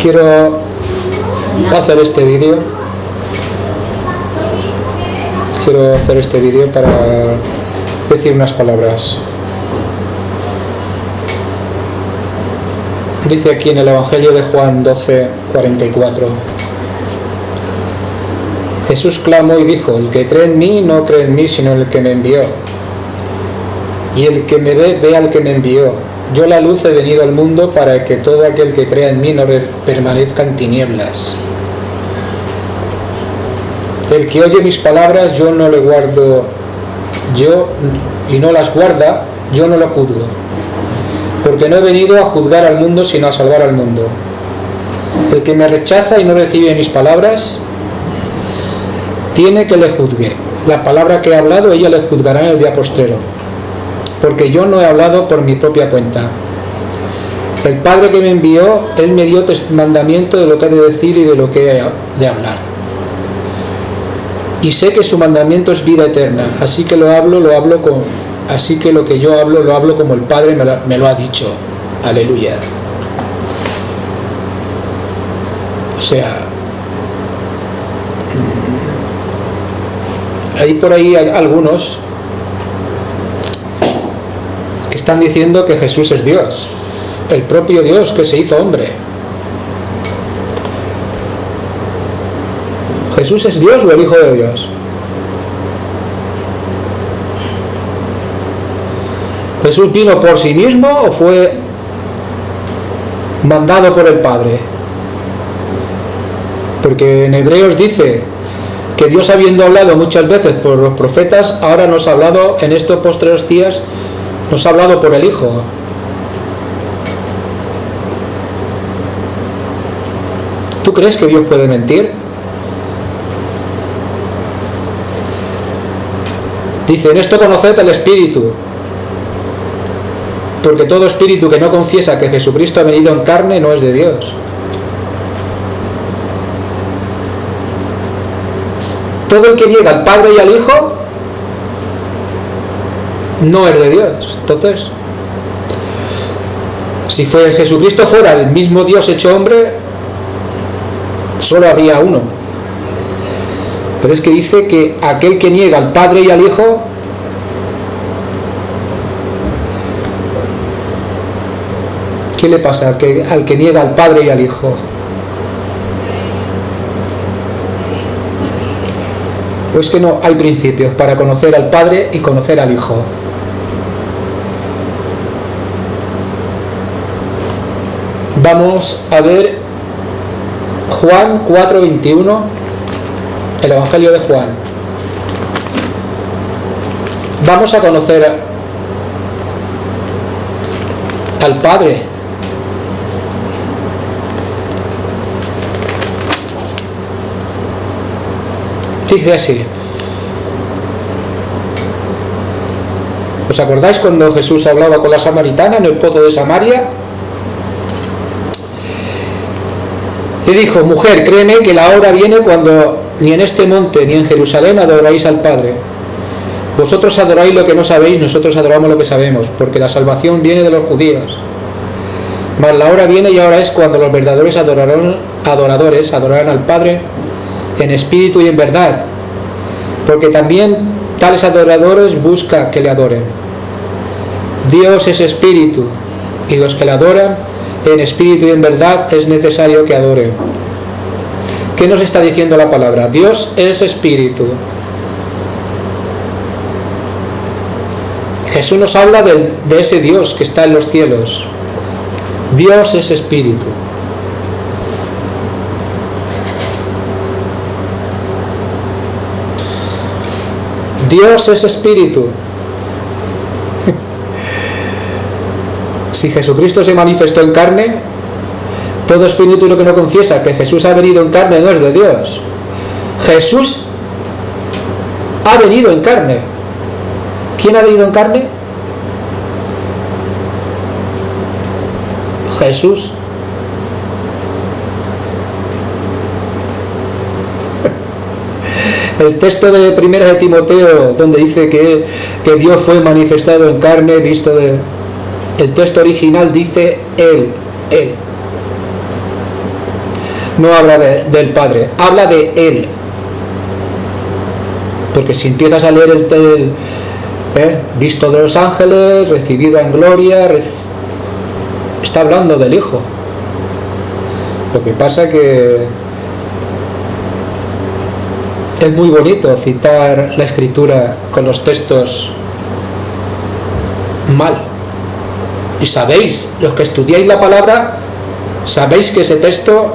Quiero hacer este vídeo. Para decir unas palabras. Dice aquí en el Evangelio de Juan 12:44. Jesús clamó y dijo: el que cree en mí no cree en mí, sino en el que me envió. Y el que me ve, ve al que me envió. Yo, la luz, he venido al mundo para que todo aquel que crea en mí no permanezca en tinieblas. El que oye mis palabras, yo no le guardo, y no las guarda, yo no lo juzgo. Porque no he venido a juzgar al mundo, sino a salvar al mundo. El que me rechaza y no recibe mis palabras, tiene que le juzgue. La palabra que he hablado, ella le juzgará en el día postrero. Porque yo no he hablado por mi propia cuenta. El Padre que me envió, Él me dio mandamiento de lo que he de decir y de lo que he de hablar. Y sé que su mandamiento es vida eterna, así que lo que yo hablo, lo hablo como el Padre me lo ha dicho. Aleluya. O sea, por ahí hay algunos que están diciendo que Jesús es Dios, el propio Dios que se hizo hombre. ¿Jesús es Dios o el Hijo de Dios? ¿Jesús vino por sí mismo o fue mandado por el Padre? Porque en Hebreos dice que Dios, habiendo hablado muchas veces por los profetas, ahora nos ha hablado en estos postreros días, nos ha hablado por el Hijo. ¿Tú crees que Dios puede mentir? Dice: en esto conoced el Espíritu, porque todo espíritu que no confiesa que Jesucristo ha venido en carne no es de Dios. Todo el que niega al Padre y al Hijo no es de Dios. Entonces, si Jesucristo fuera el mismo Dios hecho hombre, solo habría uno. Pero es que dice que aquel que niega al Padre y al Hijo, ¿qué le pasa al que niega al Padre y al Hijo? Pues que no hay principios para conocer al Padre y conocer al Hijo. Vamos a ver Juan 4:21, el Evangelio de Juan. Vamos a conocer al Padre. Dice así: ¿os acordáis cuando Jesús hablaba con la samaritana en el pozo de Samaria? Le dijo: mujer, créeme que la hora viene cuando ni en este monte ni en Jerusalén adoráis al Padre. Vosotros adoráis lo que no sabéis, nosotros adoramos lo que sabemos, porque la salvación viene de los judíos. Mas la hora viene y ahora es cuando los verdaderos adoradores adorarán al Padre en espíritu y en verdad, porque también tales adoradores buscan que le adoren. Dios es espíritu, y los que le adoran en espíritu y en verdad es necesario que adoren. ¿Qué nos está diciendo la palabra? Dios es espíritu. Jesús nos habla de ese Dios que está en los cielos. Dios es espíritu. Dios es espíritu. Si Jesucristo se manifestó en carne, todo espíritu que no confiesa que Jesús ha venido en carne no es de Dios. Jesús ha venido en carne. ¿Quién ha venido en carne? Jesús. El texto de 1 de Timoteo, donde dice que Dios fue manifestado en carne, visto de... El texto original dice Él. no habla del Padre, habla de Él. Porque si empiezas a leer visto de los ángeles, recibido en gloria, está hablando del Hijo. Lo que pasa que es muy bonito citar la Escritura con los textos mal. Y sabéis, los que estudiáis la palabra, sabéis que ese texto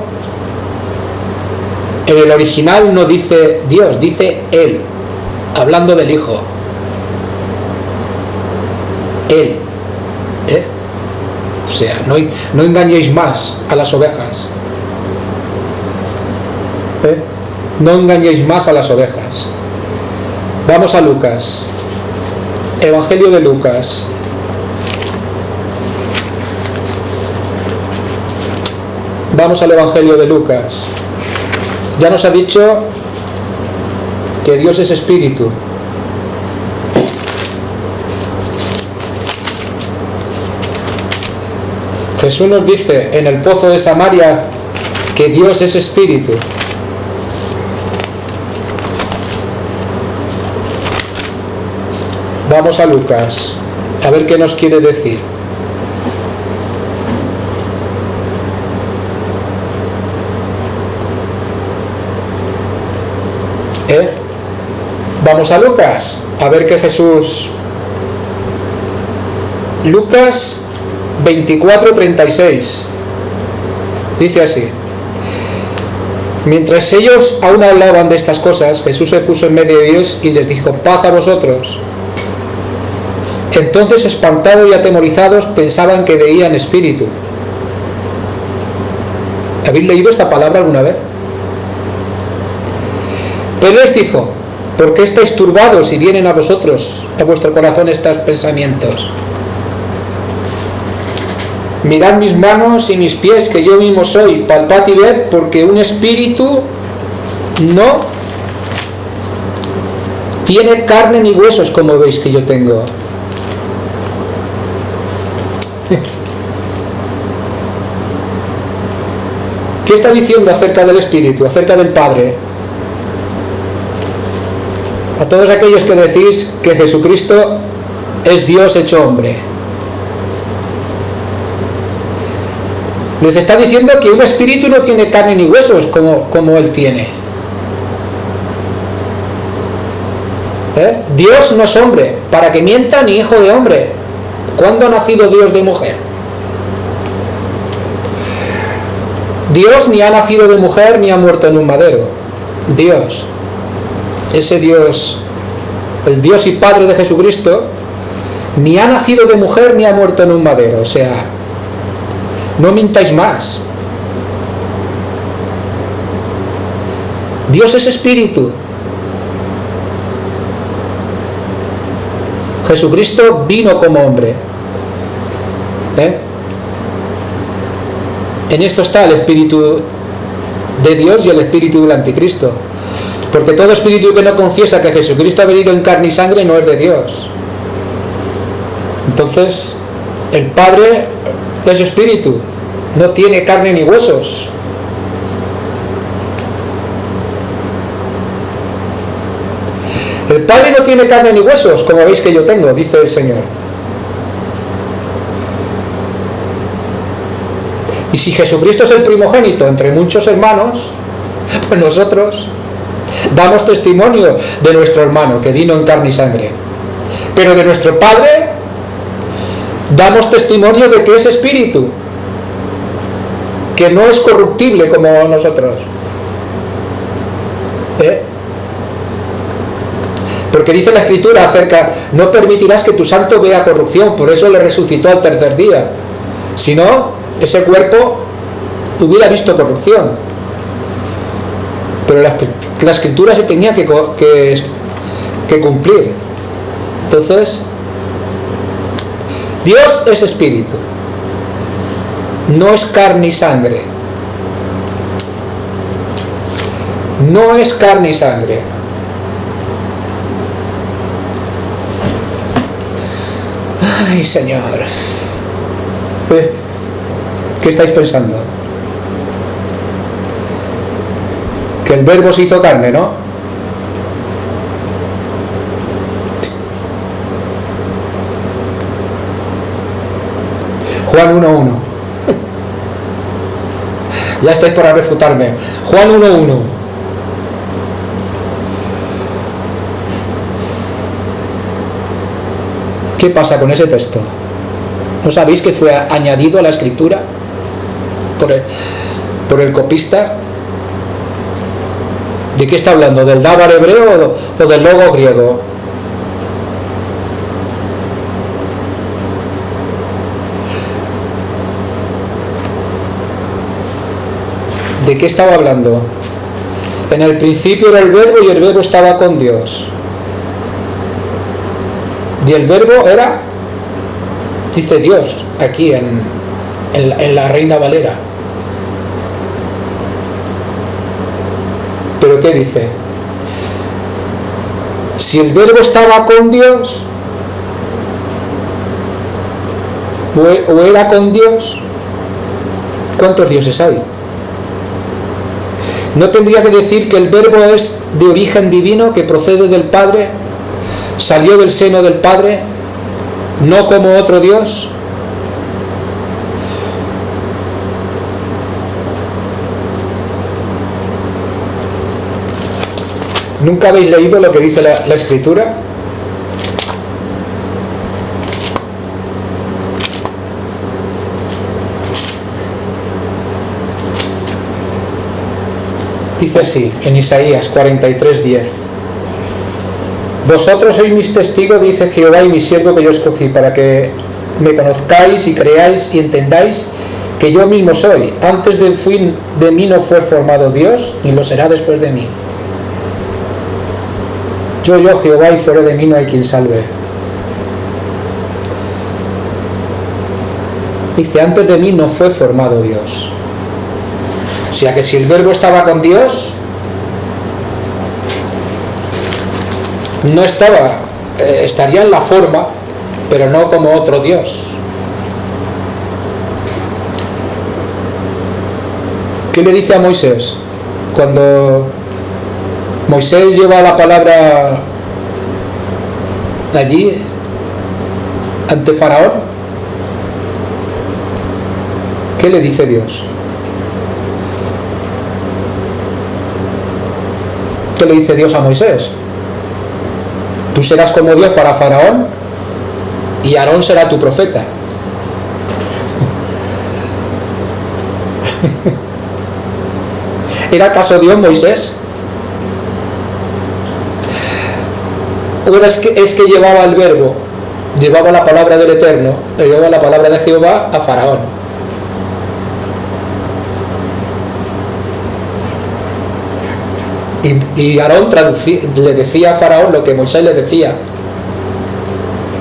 en el original no dice Dios, dice Él, hablando del Hijo. Él. O sea, no engañéis más a las ovejas. No engañéis más a las ovejas. Vamos a Lucas. Evangelio de Lucas. Vamos al Evangelio de Lucas. Ya nos ha dicho que Dios es espíritu. Jesús nos dice en el pozo de Samaria que Dios es espíritu. Vamos a Lucas, a ver qué nos quiere decir. Vamos a Lucas, a ver qué Jesús... Lucas 24:36 dice así: mientras ellos aún hablaban de estas cosas, Jesús se puso en medio de ellos y les dijo: paz a vosotros. Entonces, espantados y atemorizados, pensaban que veían espíritu. ¿Habéis leído esta palabra alguna vez? Pero les dijo: ¿por qué estáis turbados y vienen a vosotros, a vuestro corazón, estos pensamientos? Mirad mis manos y mis pies, que yo mismo soy, palpad y ved, porque un espíritu no tiene carne ni huesos, como veis que yo tengo. ¿Qué está diciendo acerca del espíritu, acerca del Padre? A todos aquellos que decís que Jesucristo es Dios hecho hombre, les está diciendo que un espíritu no tiene carne ni huesos como Él tiene. Dios no es hombre, para que mienta, ni hijo de hombre. ¿Cuándo ha nacido Dios de mujer? Dios ni ha nacido de mujer ni ha muerto en un madero. Dios, ese Dios, el Dios y Padre de Jesucristo, ni ha nacido de mujer ni ha muerto en un madero. O sea, no mintáis más. Dios es espíritu. Jesucristo vino como hombre. En esto está el espíritu de Dios y el espíritu del anticristo. Porque todo espíritu que no confiesa que Jesucristo ha venido en carne y sangre no es de Dios. Entonces, el Padre es espíritu, no tiene carne ni huesos. El Padre no tiene carne ni huesos, como veis que yo tengo, dice el Señor. Y si Jesucristo es el primogénito entre muchos hermanos, pues nosotros damos testimonio de nuestro hermano que vino en carne y sangre. Pero de nuestro Padre damos testimonio de que es espíritu, que no es corruptible como nosotros. Porque dice la Escritura acerca: no permitirás que tu santo vea corrupción, por eso le resucitó al tercer día. Si no, ese cuerpo hubiera visto corrupción. Pero la Escritura se tenía que cumplir. Entonces, Dios es espíritu, no es carne y sangre. No es carne y sangre. Ay, Señor. ¿Qué estáis pensando? Que el verbo se hizo carne, ¿no? Juan 1.1. Ya estáis para refutarme. Juan 1.1. ¿Qué pasa con ese texto? ¿No sabéis que fue añadido a la escritura por el copista? ¿De qué está hablando? ¿Del dábar hebreo o del logo griego? ¿De qué estaba hablando? En el principio era el verbo y el verbo estaba con Dios. Y el verbo era, dice Dios, aquí en la Reina Valera. ¿Pero qué dice? Si el verbo estaba con Dios, o era con Dios, ¿cuántos dioses hay? ¿No tendría que decir que el verbo es de origen divino, que procede del Padre, salió del seno del Padre, no como otro Dios? ¿Nunca habéis leído lo que dice la Escritura? Dice así, en Isaías 43:10. Vosotros sois mis testigos, dice Jehová, y mi siervo que yo escogí, para que me conozcáis y creáis y entendáis que yo mismo soy. Antes de mí no fue formado Dios, ni lo será después de mí. Yo Jehová, y fuera de mí no hay quien salve. Dice, antes de mí no fue formado Dios. O sea que si el verbo estaba con Dios, no estaba, estaría en la forma, pero no como otro Dios. ¿Qué le dice a Moisés? Cuando Moisés lleva la palabra allí ante Faraón, ¿qué le dice Dios? ¿Qué le dice Dios a Moisés? Tú serás como Dios para Faraón y Aarón será tu profeta. ¿Era acaso Dios Moisés? Bueno, es que llevaba el verbo, llevaba la palabra del Eterno, llevaba la palabra de Jehová a Faraón. Y Aarón le decía a Faraón lo que Moisés le decía.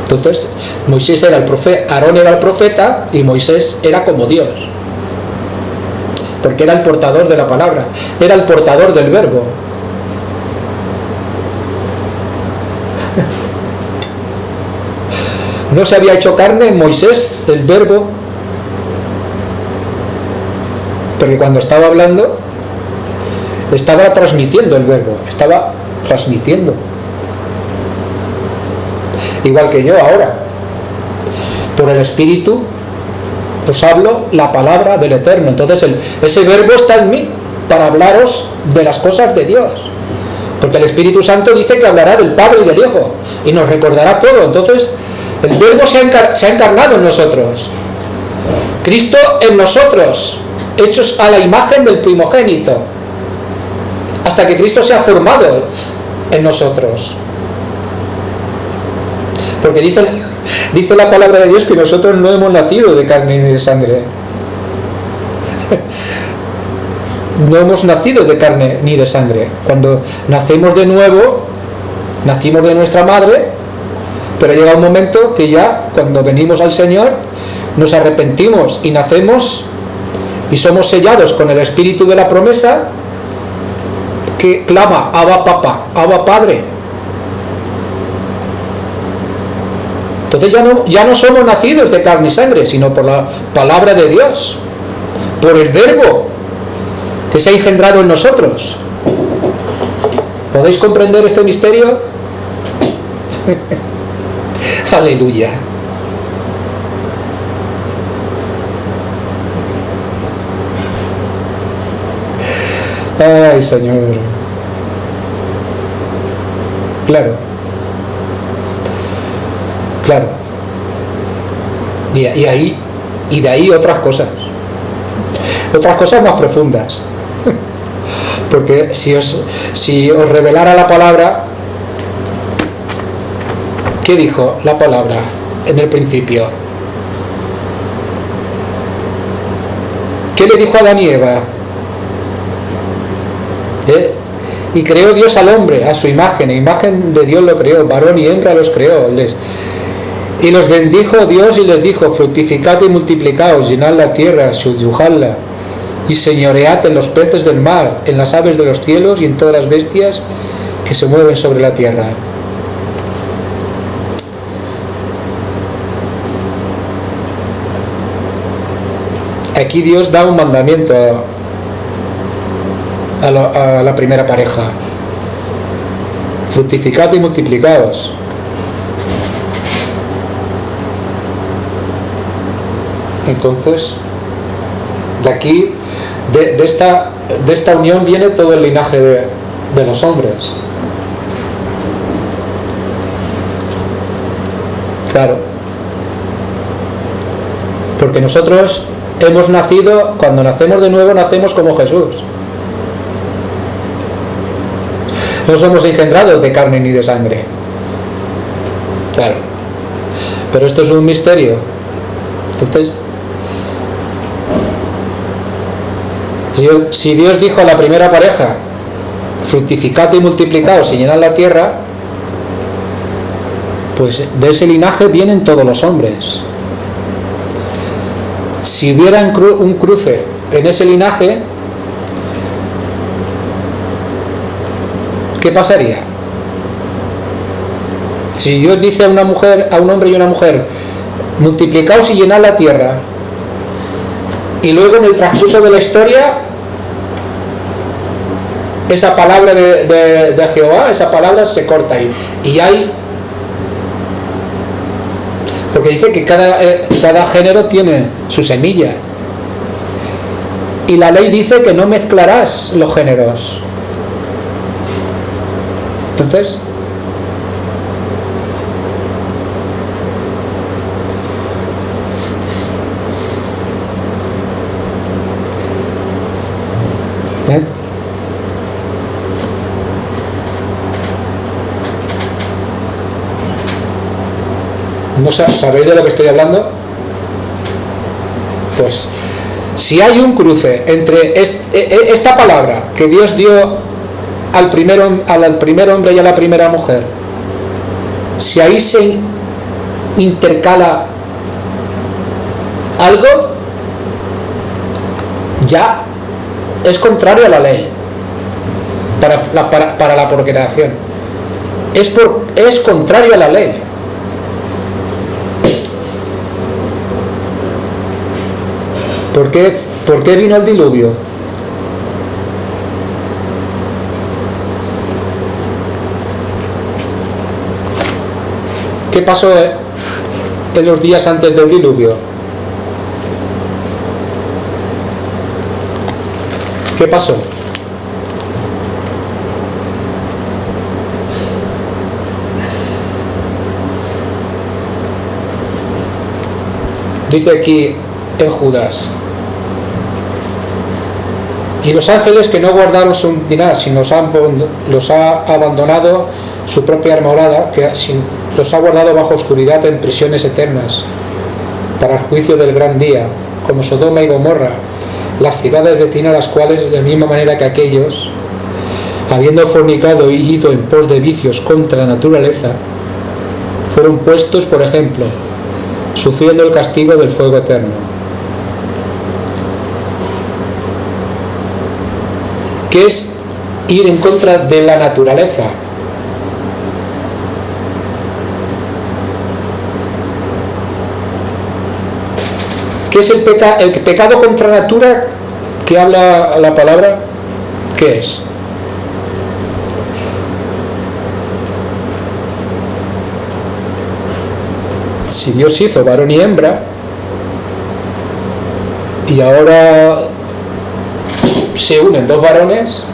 Entonces, Moisés era el profeta, Aarón era el profeta y Moisés era como Dios. Porque era el portador de la palabra, era el portador del verbo. No se había hecho carne en Moisés el verbo, porque cuando estaba hablando estaba transmitiendo el verbo, estaba transmitiendo, igual que yo ahora. Por el Espíritu os hablo la palabra del Eterno. Entonces ese verbo está en mí para hablaros de las cosas de Dios, porque el Espíritu Santo dice que hablará del Padre y del Hijo y nos recordará todo. Entonces el verbo se ha encarnado en nosotros, Cristo en nosotros, hechos a la imagen del primogénito, hasta que Cristo se ha formado en nosotros. Porque dice la palabra de Dios que nosotros no hemos nacido de carne ni de sangre. No hemos nacido de carne ni de sangre. Cuando nacemos de nuevo, nacimos de nuestra madre, pero llega un momento que ya, cuando venimos al Señor, nos arrepentimos y nacemos y somos sellados con el Espíritu de la promesa, que clama, Abba Papá, Abba Padre. Entonces ya no somos nacidos de carne y sangre, sino por la palabra de Dios, por el verbo que se ha engendrado en nosotros. ¿Podéis comprender este misterio? Aleluya. Ay, Señor. Claro. Claro. Y de ahí otras cosas más profundas. Porque si os revelara la palabra, ¿qué dijo la palabra en el principio? ¿Qué le dijo a Adán y Eva? Y creó Dios al hombre a su imagen, imagen de Dios lo creó, varón y hembra los creó. Y los bendijo Dios y les dijo: fructificad y multiplicaos, llenad la tierra, subyujadla, y señoread en los peces del mar, en las aves de los cielos y en todas las bestias que se mueven sobre la tierra. Aquí Dios da un mandamiento a la primera pareja: fructificad y multiplicaos. Entonces, de aquí, de esta unión viene todo el linaje de los hombres. Claro. Porque nosotros hemos nacido, cuando nacemos de nuevo, nacemos como Jesús. No somos engendrados de carne ni de sangre. Claro. Pero esto es un misterio. Entonces, si Dios dijo a la primera pareja: fructificad y multiplicaos y llenad la tierra, pues de ese linaje vienen todos los hombres. Si hubiera un cruce en ese linaje, ¿qué pasaría? Si Dios dice a una mujer, a un hombre y una mujer: multiplicaos y llenad la tierra, y luego en el transcurso de la historia esa palabra de Jehová, esa palabra se corta y hay, porque dice que cada género tiene su semilla, y la ley dice que no mezclarás los géneros. Entonces, ¿no sabéis de lo que estoy hablando? Pues si hay un cruce entre esta palabra que Dios dio al primer hombre y a la primera mujer, si ahí se intercala algo, ya es contrario a la ley para la procreación. Es contrario a la ley. ¿Por qué vino el diluvio? ¿Qué pasó en los días antes del diluvio? ¿Qué pasó? Dice aquí en Judas: y los ángeles que no guardaron su dignidad, sino los ha abandonado su propia morada, que los ha guardado bajo oscuridad en prisiones eternas, para el juicio del gran día, como Sodoma y Gomorra, las ciudades vecinas, las cuales, de la misma manera que aquellos, habiendo fornicado y ido en pos de vicios contra la naturaleza, fueron puestos, por ejemplo, sufriendo el castigo del fuego eterno. ¿Qué es ir en contra de la naturaleza? ¿Qué es el pecado contra natura que habla la palabra? ¿Qué es? Si Dios hizo varón y hembra y ahora se unen dos varones,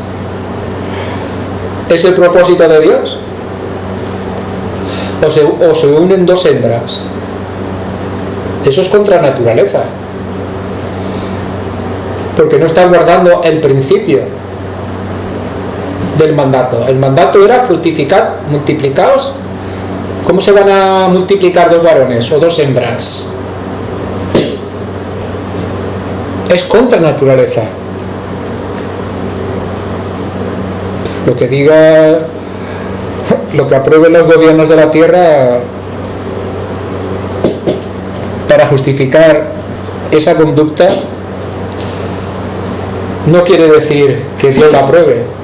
¿es el propósito de Dios? ¿O se unen dos hembras? Eso es contra naturaleza, porque no está guardando el principio del mandato. El mandato era fructificad, multiplicaos. ¿Cómo se van a multiplicar dos varones o dos hembras? Es contra naturaleza. Lo que diga, lo que aprueben los gobiernos de la tierra para justificar esa conducta, no quiere decir que Dios la apruebe.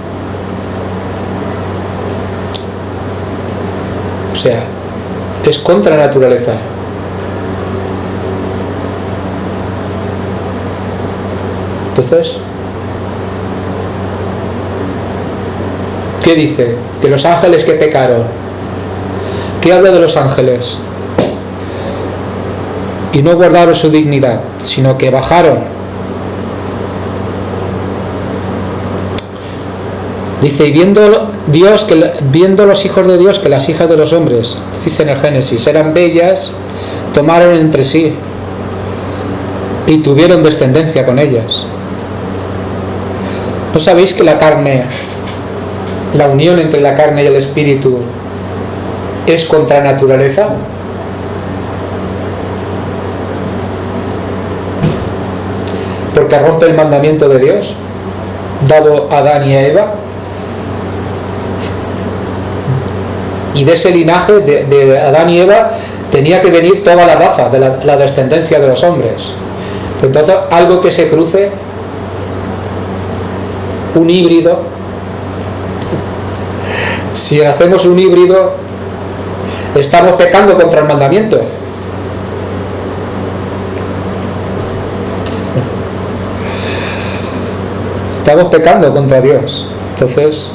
O sea, es contra naturaleza. Entonces, ¿qué dice? Que los ángeles que pecaron. ¿Qué habla de los ángeles? Y no guardaron su dignidad, sino que bajaron. Dice, y viendo los hijos de Dios que las hijas de los hombres, dice en el Génesis, eran bellas, tomaron entre sí y tuvieron descendencia con ellas. ¿No sabéis que la carne, la unión entre la carne y el espíritu es contra naturaleza? Porque rompe el mandamiento de Dios dado a Adán y a Eva. Y de ese linaje de Adán y Eva tenía que venir toda la raza, de la descendencia de los hombres. Entonces, algo que se cruce, un híbrido, si hacemos un híbrido, estamos pecando contra el mandamiento. Estamos pecando contra Dios. Entonces,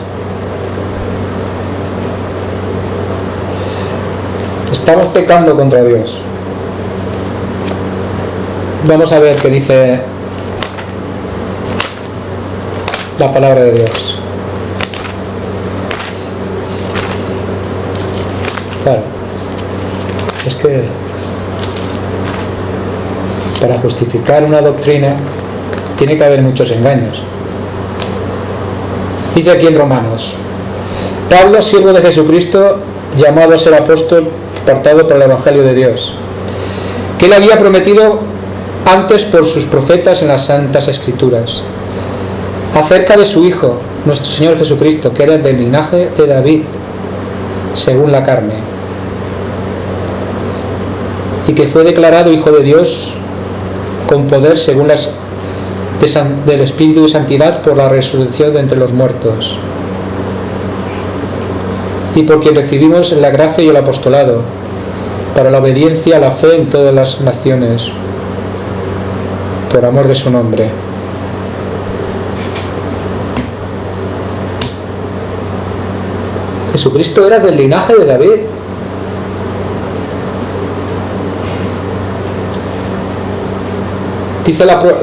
estamos pecando contra Dios. Vamos a ver qué dice la palabra de Dios. Claro, es que para justificar una doctrina tiene que haber muchos engaños. Dice aquí en Romanos: Pablo, siervo de Jesucristo, llamado a ser apóstol, apartado para el Evangelio de Dios, que él había prometido antes por sus profetas en las Santas Escrituras, acerca de su Hijo, nuestro Señor Jesucristo, que era del linaje de David, según la carne, y que fue declarado Hijo de Dios con poder según del Espíritu de Santidad por la resurrección de entre los muertos, y por quien recibimos la gracia y el apostolado, para la obediencia a la fe en todas las naciones, por amor de su nombre. Jesucristo era del linaje de David.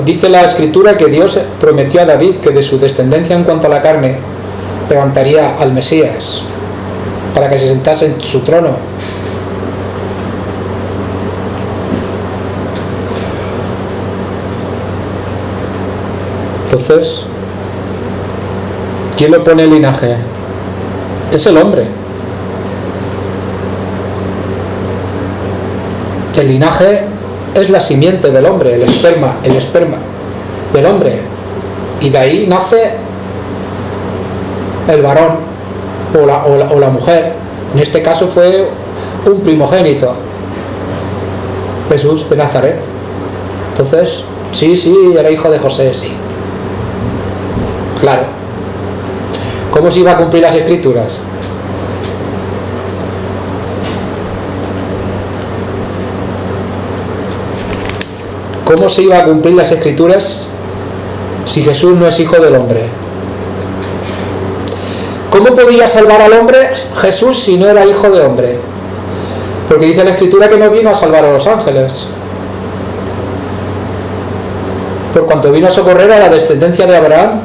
Dice la Escritura que Dios prometió a David que de su descendencia en cuanto a la carne levantaría al Mesías para que se sentase en su trono. Entonces, ¿quién lo pone el linaje? Es el hombre. El linaje es la simiente del hombre, el esperma del hombre, y de ahí nace el varón o la mujer. En este caso fue un primogénito, Jesús de Nazaret. Entonces, sí, era hijo de José, sí. Claro. ¿Cómo se iba a cumplir las Escrituras? ¿Cómo se iba a cumplir las Escrituras si Jesús no es hijo del hombre? ¿Cómo podía salvar al hombre Jesús si no era hijo de hombre? Porque dice la Escritura que no vino a salvar a los ángeles, por cuanto vino a socorrer a la descendencia de Abraham,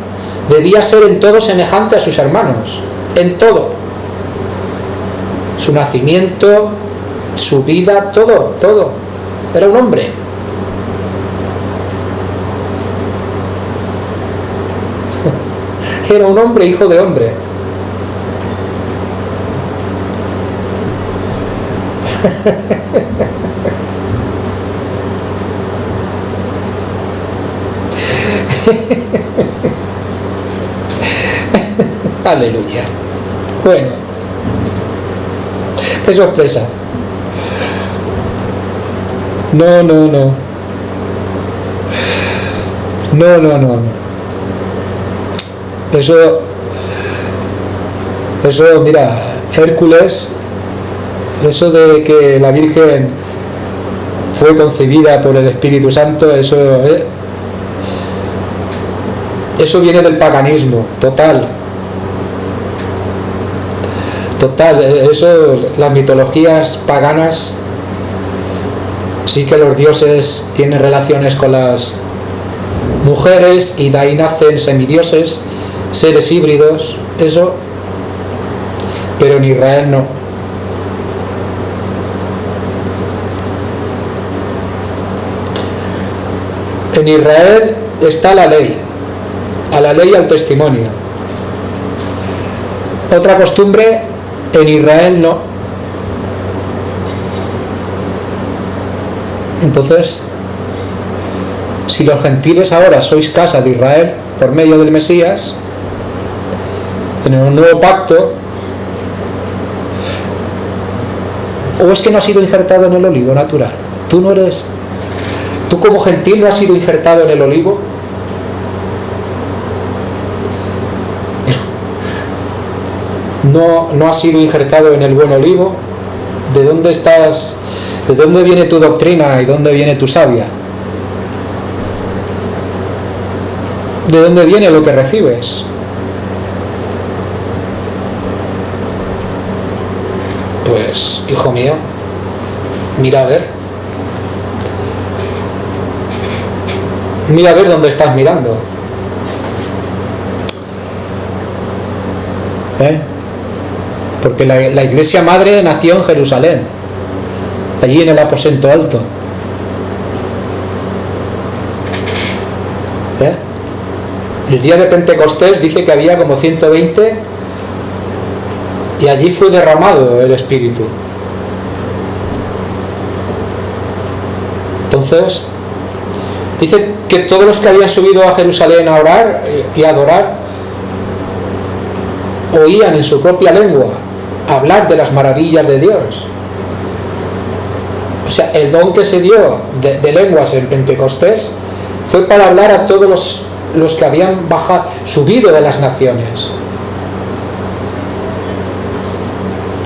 debía ser en todo semejante a sus hermanos, en todo. Su nacimiento, su vida, todo, todo. Era un hombre. Era un hombre, hijo de hombre. Aleluya. Bueno, qué sorpresa. No. Eso, mira, Hércules, eso de que la Virgen fue concebida por el Espíritu Santo, eso viene del paganismo, total. Eso, las mitologías paganas, sí que los dioses tienen relaciones con las mujeres y de ahí nacen semidioses, seres híbridos, eso, pero en Israel no. En Israel está la ley, a la ley y al testimonio. Otra costumbre, en Israel no. Entonces, si los gentiles ahora sois casa de Israel por medio del Mesías, en el nuevo pacto, o es que no has sido injertado en el olivo natural. Tú como gentil no has sido injertado en el olivo. No has sido injertado en el buen olivo. ¿De dónde estás? ¿De dónde viene tu doctrina y dónde viene tu savia? ¿De dónde viene lo que recibes? Pues, hijo mío, mira a ver. Mira a ver dónde estás mirando. Porque la iglesia madre nació en Jerusalén, allí en el aposento alto. El día de Pentecostés dice que había como 120 y allí fue derramado el Espíritu. Entonces dice que todos los que habían subido a Jerusalén a orar y a adorar oían en su propia lengua hablar de las maravillas de Dios. O sea, el don que se dio de lenguas en Pentecostés fue para hablar a todos los que habían subido de las naciones.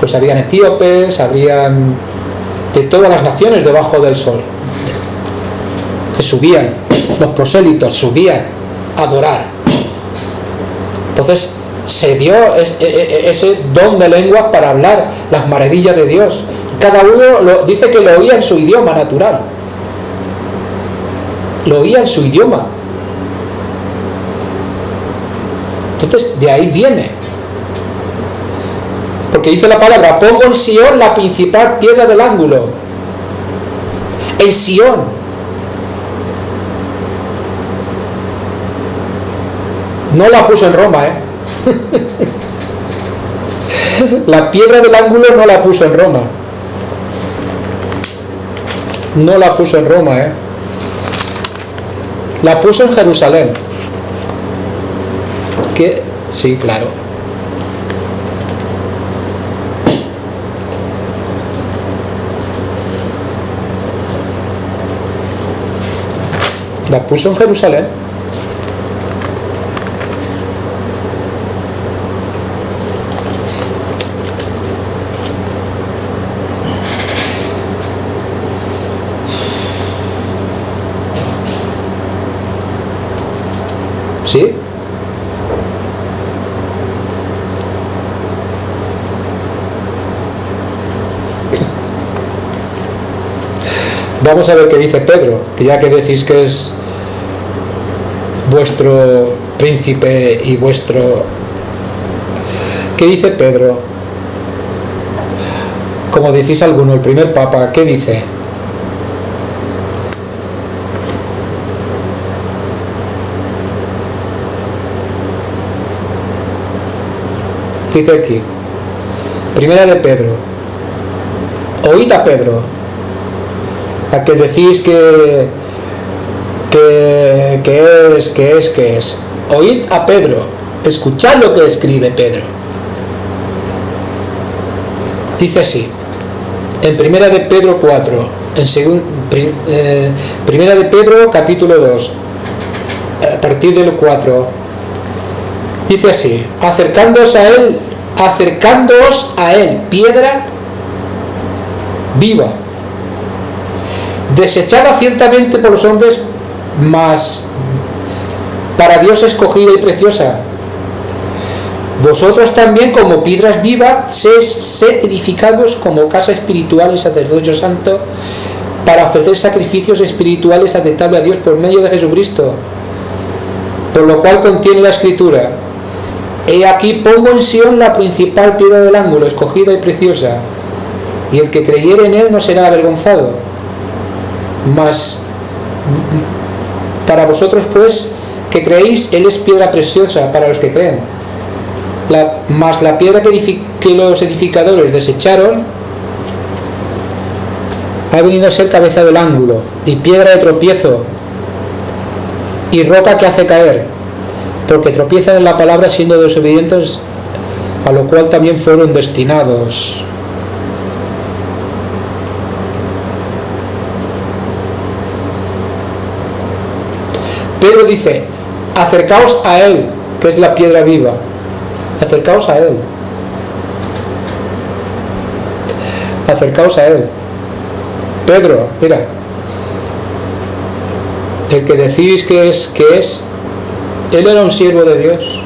Pues habían etíopes, habrían de todas las naciones debajo del sol, que subían, los prosélitos subían a adorar. Entonces se dio ese don de lenguas para hablar las maravillas de Dios. Cada uno dice que lo oía en su idioma natural, lo oía en su idioma. Entonces de ahí viene, porque dice la palabra: pongo en Sión la principal piedra del ángulo. En Sión. No la puso en Roma, La piedra del ángulo no la puso en Roma. No la puso en Roma, La puso en Jerusalén. Que sí, claro. La puso en Jerusalén. ¿Sí? vamos a ver qué dice Pedro, que ya que decís que es vuestro príncipe y vuestro... ¿Qué dice Pedro? Como decís alguno, el primer papa, ¿qué dice? Dice aquí, primera de Pedro, oíd a Pedro, a que decís que es, oíd a Pedro, escuchad lo que escribe Pedro. Dice así, en primera de Pedro 4, primera de Pedro capítulo 2, a partir del 4, dice así, acercándoos a él, piedra viva, desechada ciertamente por los hombres, mas para Dios escogida y preciosa. Vosotros también, como piedras vivas, sed edificados como casa espiritual y sacerdocio santo, para ofrecer sacrificios espirituales aceptables a Dios por medio de Jesucristo. Por lo cual contiene la Escritura: he aquí pongo en Sión la principal piedra del ángulo, escogida y preciosa, y el que creyere en él no será avergonzado. Mas para vosotros, pues, que creéis, él es piedra preciosa para los que creen. Mas la piedra que los edificadores desecharon ha venido a ser cabeza del ángulo, y piedra de tropiezo, y roca que hace caer, porque tropiezan en la palabra siendo desobedientes, a lo cual también fueron destinados. Pedro dice, acercaos a él, que es la piedra viva, acercaos a él, acercaos a él. Pedro, mira, el que decís que es, él era un siervo de Dios.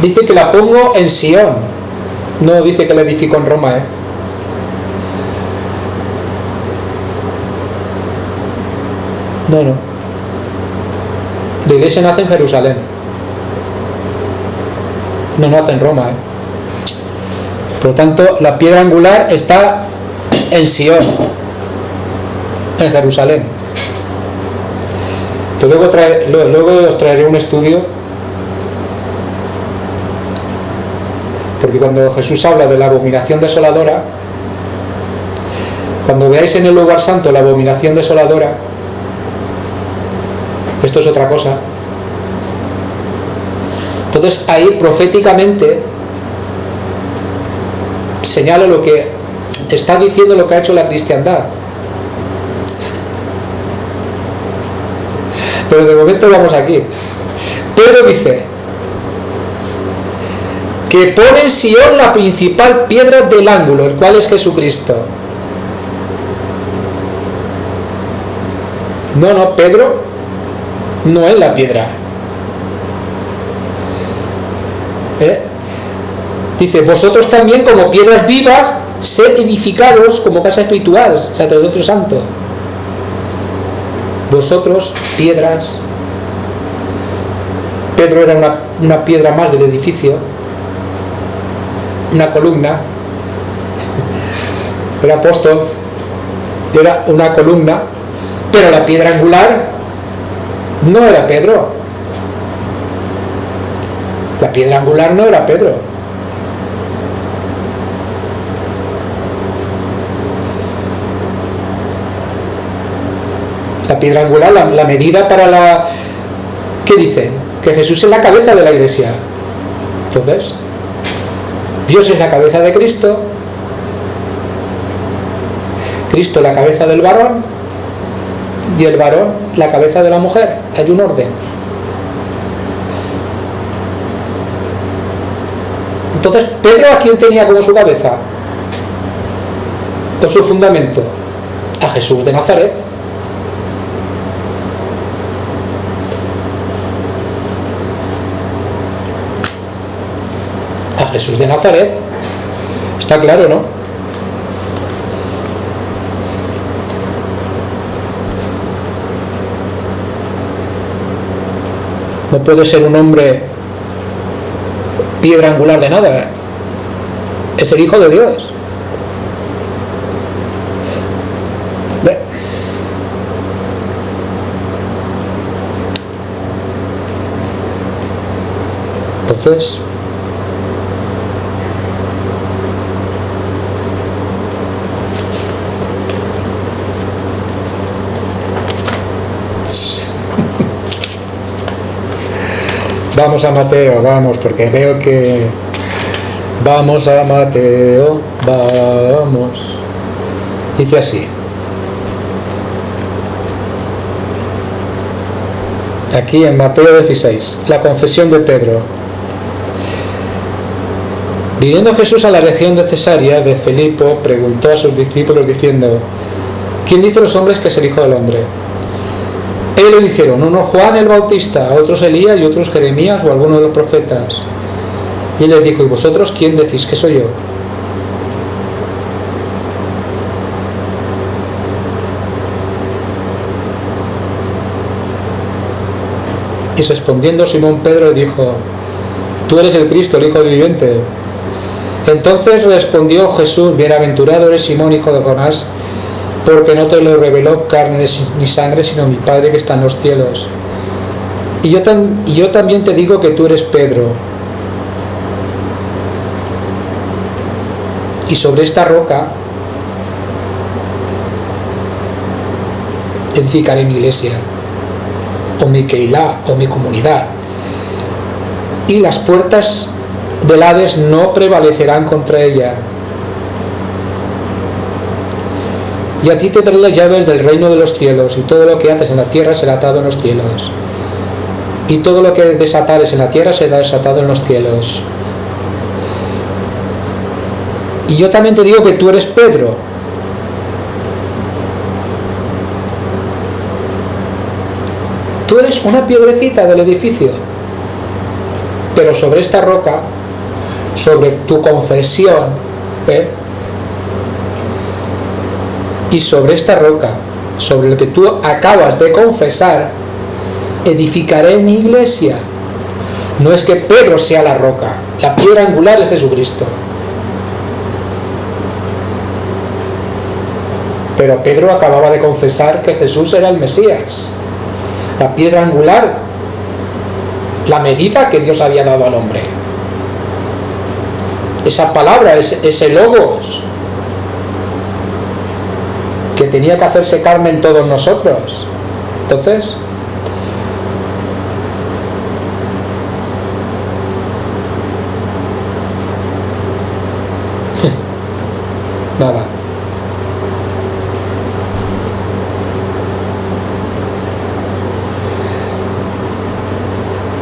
Dice que la pongo en Sión, no dice que la edificó en Roma, No. La iglesia nace en Jerusalén, no nace en Roma, Por lo tanto, la piedra angular está en Sión, en Jerusalén. Que luego os traeré un estudio, porque cuando Jesús habla de la abominación desoladora, cuando veáis en el lugar santo la abominación desoladora, esto es otra cosa. Entonces ahí proféticamente señala lo que está diciendo, lo que ha hecho la cristiandad. Pero de momento vamos aquí. Pedro dice que pone en Sión la principal piedra del ángulo, el cual es Jesucristo. No, Pedro no es la piedra. Dice, vosotros también, como piedras vivas, sed edificados como casa espiritual, sacerdocio santo. Vosotros, piedras. Pedro era una piedra más del edificio, una columna. El apóstol era una columna, pero la piedra angular no era Pedro. La piedra angular no era Pedro. La piedra angular, la medida para la... ¿Qué dice? Que Jesús es la cabeza de la iglesia. Entonces, Dios es la cabeza de Cristo, Cristo la cabeza del varón, y el varón la cabeza de la mujer. Hay un orden. Entonces, ¿Pedro a quién tenía como su cabeza? ¿O su fundamento? A Jesús de Nazaret. A Jesús de Nazaret. Está claro, ¿no? No puede ser un hombre piedra angular de nada. Es el Hijo de Dios. Entonces, vamos a Mateo, vamos, porque veo que... Vamos a Mateo, vamos. Dice así. Aquí en Mateo 16, la confesión de Pedro. Viniendo Jesús a la región de Cesarea de Filipo, preguntó a sus discípulos diciendo: ¿quién dice los hombres que es el Hijo del Hombre? Ellos le dijeron: uno Juan el Bautista, otros Elías y otros Jeremías o alguno de los profetas. Y él les dijo: ¿y vosotros quién decís que soy yo? Y respondiendo Simón Pedro le dijo: tú eres el Cristo, el Hijo del viviente. Entonces respondió Jesús: bienaventurado eres Simón, hijo de Jonás, porque no te lo reveló carne ni sangre, sino mi Padre que está en los cielos. Y yo también te digo que tú eres Pedro, y sobre esta roca edificaré mi iglesia, o mi Keilah, o mi comunidad, y las puertas del Hades no prevalecerán contra ella. Y a ti te daré las llaves del reino de los cielos, y todo lo que haces en la tierra será atado en los cielos, y todo lo que desatares en la tierra será desatado en los cielos. Y yo también te digo que tú eres Pedro, tú eres una piedrecita del edificio, pero sobre esta roca, sobre tu confesión, y sobre esta roca, sobre lo que tú acabas de confesar, edificaré mi iglesia. No es que Pedro sea la roca, la piedra angular es Jesucristo. Pero Pedro acababa de confesar que Jesús era el Mesías, la piedra angular, la medida que Dios había dado al hombre. Esa palabra, ese logos, que tenía que hacerse carne en todos nosotros. Entonces, nada.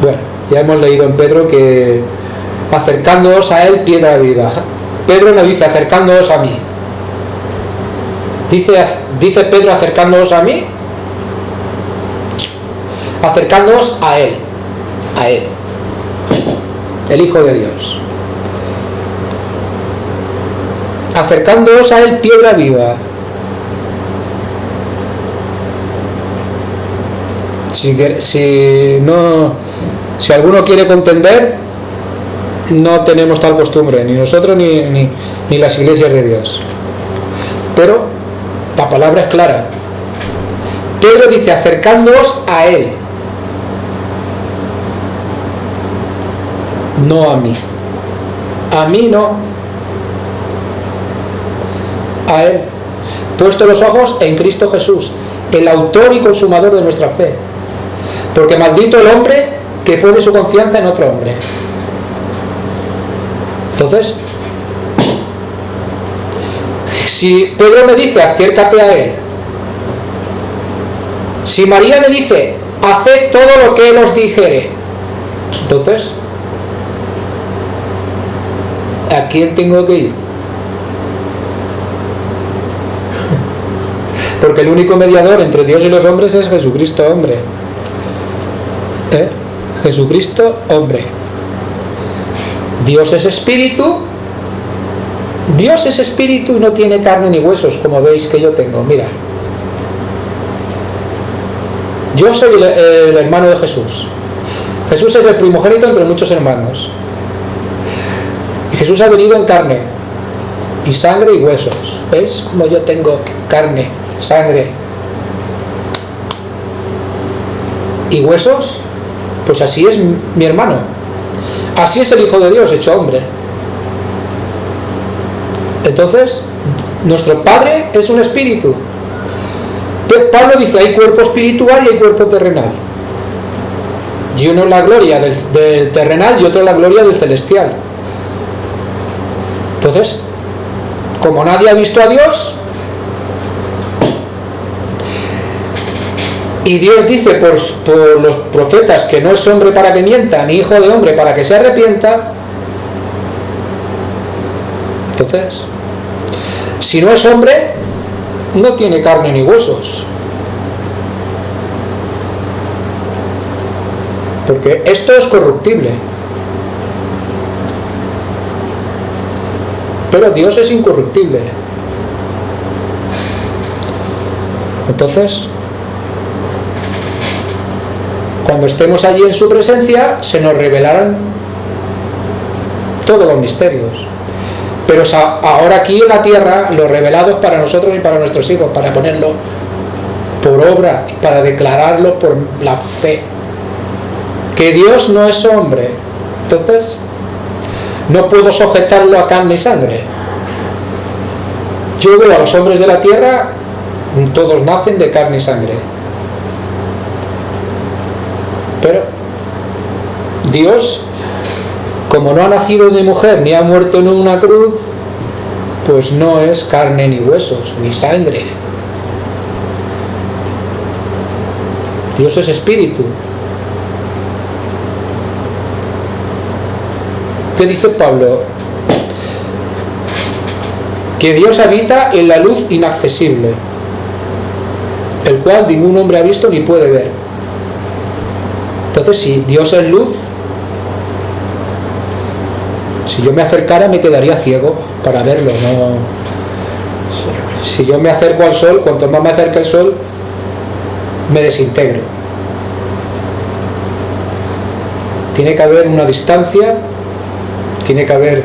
Bueno, ya hemos leído en Pedro que acercándoos a él, piedra viva. Pedro no dice acercándoos a mí. Dice Pedro acercándoos a mí. Acercándoos a él, el Hijo de Dios. Acercándoos a él, piedra viva. Si alguno quiere contender, no tenemos tal costumbre, ni nosotros ni las iglesias de Dios. Pero la palabra es clara. Pedro dice acercándoos a él, no a mí. A mí no. A él. Puesto los ojos en Cristo Jesús, el autor y consumador de nuestra fe. Porque maldito el hombre que pone su confianza en otro hombre. Entonces, si Pedro me dice acércate a él, si María me dice haced todo lo que él os dijere, entonces, ¿a quién tengo que ir? Porque el único mediador entre Dios y los hombres es Jesucristo hombre. Jesucristo hombre. Dios es espíritu. Dios es espíritu y no tiene carne ni huesos, como veis que yo tengo. Mira, yo soy el hermano de Jesús. Jesús es el primogénito entre muchos hermanos. Y Jesús ha venido en carne y sangre y huesos. ¿Veis como yo tengo carne, sangre y huesos? Pues así es mi hermano. Así es el Hijo de Dios hecho hombre. Entonces, nuestro Padre es un espíritu. Pablo dice, hay cuerpo espiritual y hay cuerpo terrenal. Y uno es la gloria del terrenal y otro es la gloria del celestial. Entonces, como nadie ha visto a Dios, y Dios dice por los profetas que no es hombre para que mienta, ni hijo de hombre para que se arrepienta, entonces, si no es hombre, no tiene carne ni huesos. Porque esto es corruptible. Pero Dios es incorruptible. Entonces, cuando estemos allí en su presencia, se nos revelarán todos los misterios. Pero ahora aquí en la tierra, los revelados para nosotros y para nuestros hijos, para ponerlo por obra, para declararlo por la fe. Que Dios no es hombre. Entonces, no puedo sujetarlo a carne y sangre. Yo veo a los hombres de la tierra, todos nacen de carne y sangre. Pero Dios, como no ha nacido de mujer ni ha muerto en una cruz, pues no es carne ni huesos, ni sangre. Dios es espíritu. ¿Qué dice Pablo? Que Dios habita en la luz inaccesible, el cual ningún hombre ha visto ni puede ver. Entonces, si Dios es luz, si yo me acercara me quedaría ciego para verlo, no. Si yo me acerco al sol, cuanto más me acerque al sol, me desintegro. Tiene que haber una distancia, tiene que haber.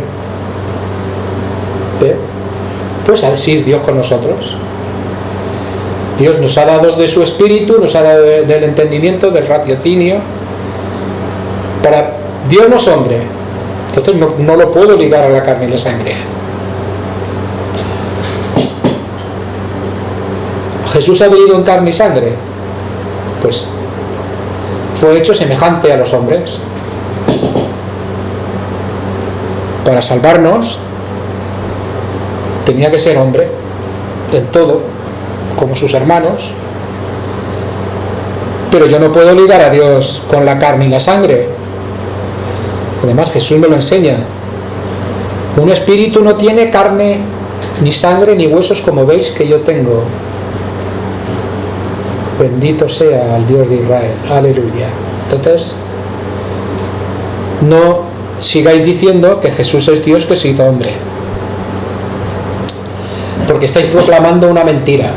Pues así es Dios con nosotros. Dios nos ha dado de su espíritu, nos ha dado del entendimiento, del raciocinio. Dios no es hombre, entonces no lo puedo ligar a la carne y la sangre. Jesús ha venido en carne y sangre, pues fue hecho semejante a los hombres para salvarnos. Tenía que ser hombre en todo, como sus hermanos. Pero yo no puedo ligar a Dios con la carne y la sangre. Además, Jesús me lo enseña. Un espíritu no tiene carne, ni sangre, ni huesos, como veis que yo tengo. Bendito sea el Dios de Israel. Aleluya. Entonces, no sigáis diciendo que Jesús es Dios que se hizo hombre, porque estáis proclamando una mentira.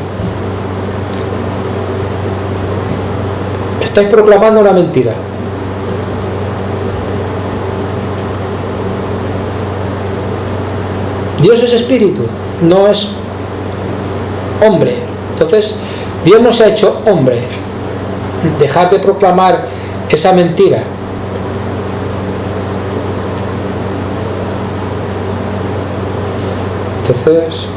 Estáis proclamando una mentira. Dios es espíritu, no es hombre. Entonces, Dios no se ha hecho hombre. Dejad de proclamar esa mentira. Entonces,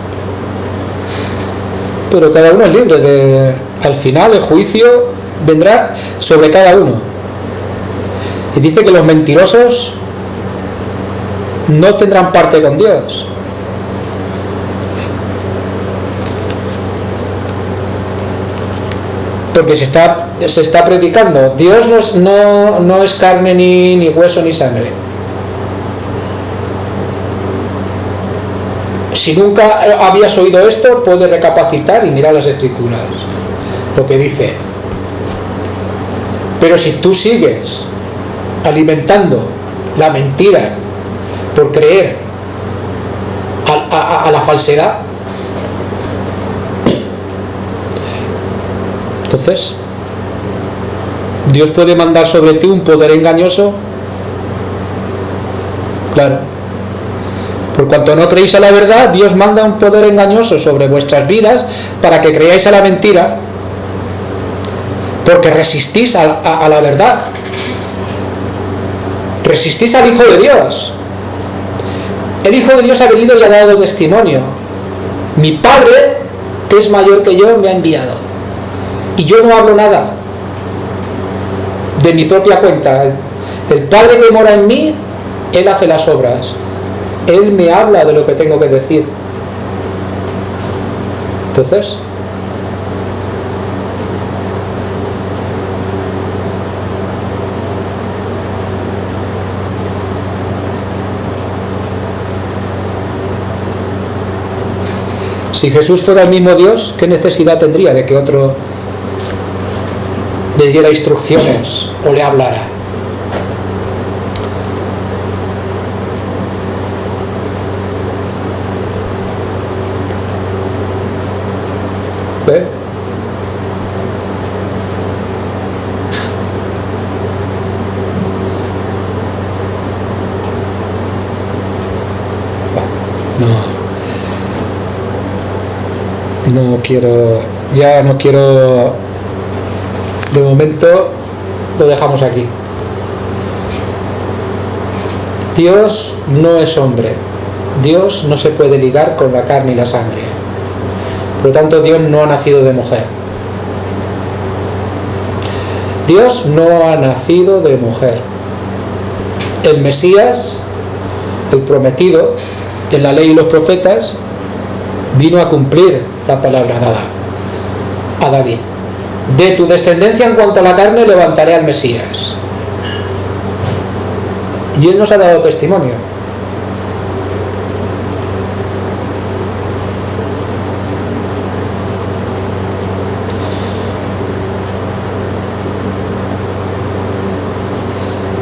pero cada uno es libre de. Al final, el juicio vendrá sobre cada uno. Y dice que los mentirosos no tendrán parte con Dios. Porque se está predicando, Dios no es carne ni hueso ni sangre. Si nunca habías oído esto, puedes recapacitar y mirar las escrituras, lo que dice. Pero si tú sigues alimentando la mentira por creer a la falsedad, entonces ¿Dios puede mandar sobre ti un poder engañoso? Claro. Por cuanto no creéis a la verdad, Dios manda un poder engañoso sobre vuestras vidas para que creáis a la mentira, porque resistís a la verdad. Resistís al Hijo de Dios. El Hijo de Dios ha venido y ha dado testimonio. Mi Padre, que es mayor que yo, me ha enviado. Y yo no hablo nada de mi propia cuenta. El Padre que mora en mí, Él hace las obras. Él me habla de lo que tengo que decir. Entonces, si Jesús fuera el mismo Dios, ¿qué necesidad tendría de que otro le diera instrucciones o le hablara? ¿Ve? No quiero, ya no quiero, de momento lo dejamos aquí. Dios no es hombre, Dios no se puede ligar con la carne y la sangre, por lo tanto Dios no ha nacido de mujer. Dios no ha nacido de mujer. El Mesías, el prometido en la ley y los profetas, vino a cumplir la palabra dada a David: de tu descendencia en cuanto a la carne levantaré al Mesías. Y él nos ha dado testimonio.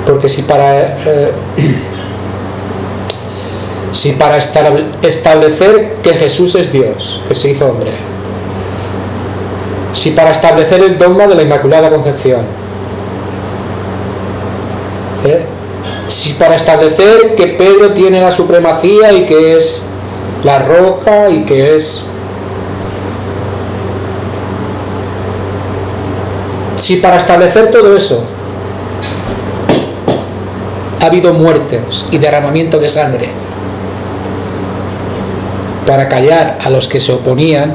Porque si para establecer que Jesús es Dios, que se hizo hombre, si para establecer el dogma de la Inmaculada Concepción, si para establecer que Pedro tiene la supremacía y que es la roca y que es, si para establecer todo eso ha habido muertes y derramamiento de sangre para callar a los que se oponían,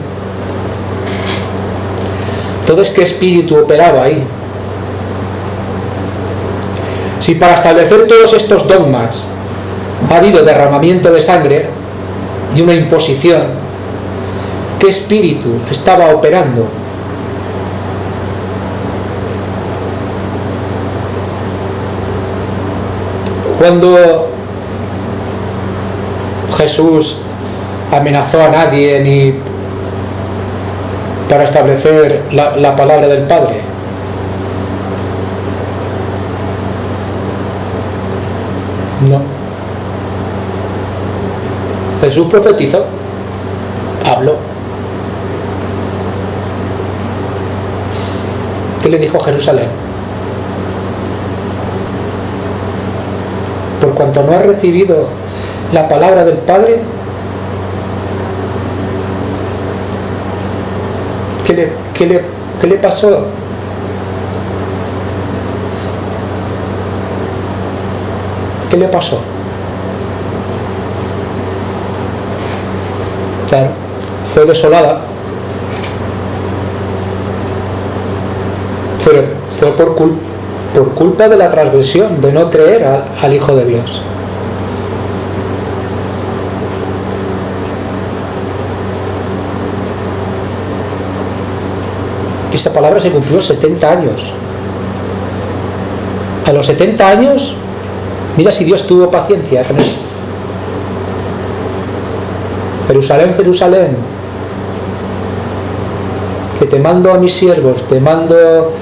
entonces ¿qué espíritu operaba ahí? Si para establecer todos estos dogmas ha habido derramamiento de sangre y una imposición, ¿qué espíritu estaba operando? Cuando Jesús amenazó a nadie ni para establecer la palabra del Padre, no. Jesús profetizó, habló. ¿Qué le dijo Jerusalén? Por cuanto no ha recibido la palabra del Padre, ¿qué le pasó? ¿Qué le pasó? Claro, fue desolada. Fue por culpa de la transgresión, de no creer al Hijo de Dios. Esa palabra se cumplió 70 años. A los 70 años, mira si Dios tuvo paciencia con eso. Jerusalén, Jerusalén, que te mando a mis siervos, te mando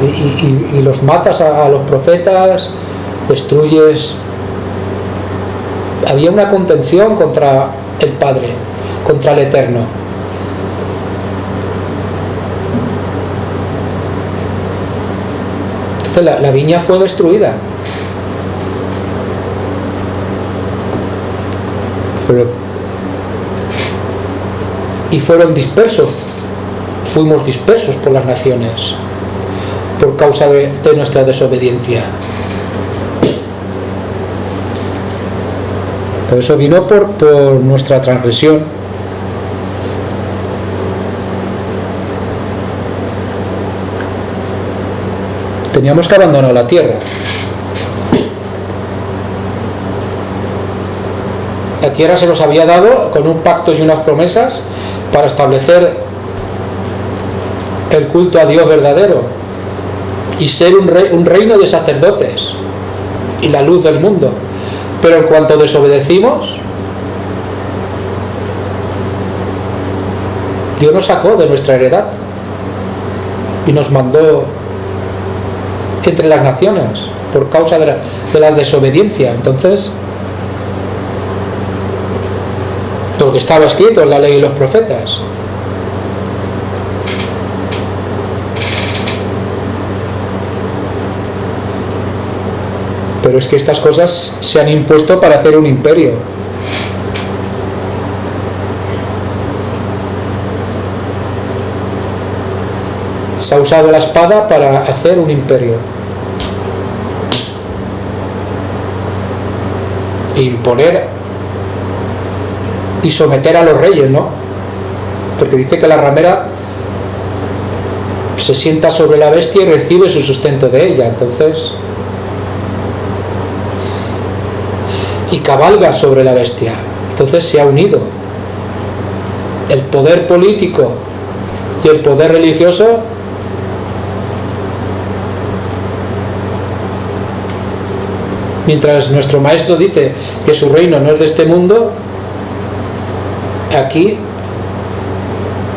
y los matas a los profetas, destruyes. Había una contención contra el Padre, contra el Eterno. Entonces la viña fue destruida. Fueron dispersos. Fuimos dispersos por las naciones por causa de nuestra desobediencia. Por eso vino por nuestra transgresión. Teníamos que abandonar la tierra. La tierra se nos había dado con un pacto y unas promesas para establecer el culto a Dios verdadero y ser un reino de sacerdotes y la luz del mundo. Pero en cuanto desobedecimos, Dios nos sacó de nuestra heredad y nos mandó entre las naciones por causa de la desobediencia. Entonces, todo lo que estaba escrito en la ley y los profetas, pero es que estas cosas se han impuesto para hacer un imperio. Se ha usado la espada para hacer un imperio e imponer y someter a los reyes, ¿no? Porque dice que la ramera se sienta sobre la bestia y recibe su sustento de ella. Entonces, y cabalga sobre la bestia. Entonces se ha unido el poder político y el poder religioso. Mientras nuestro maestro dice que su reino no es de este mundo, aquí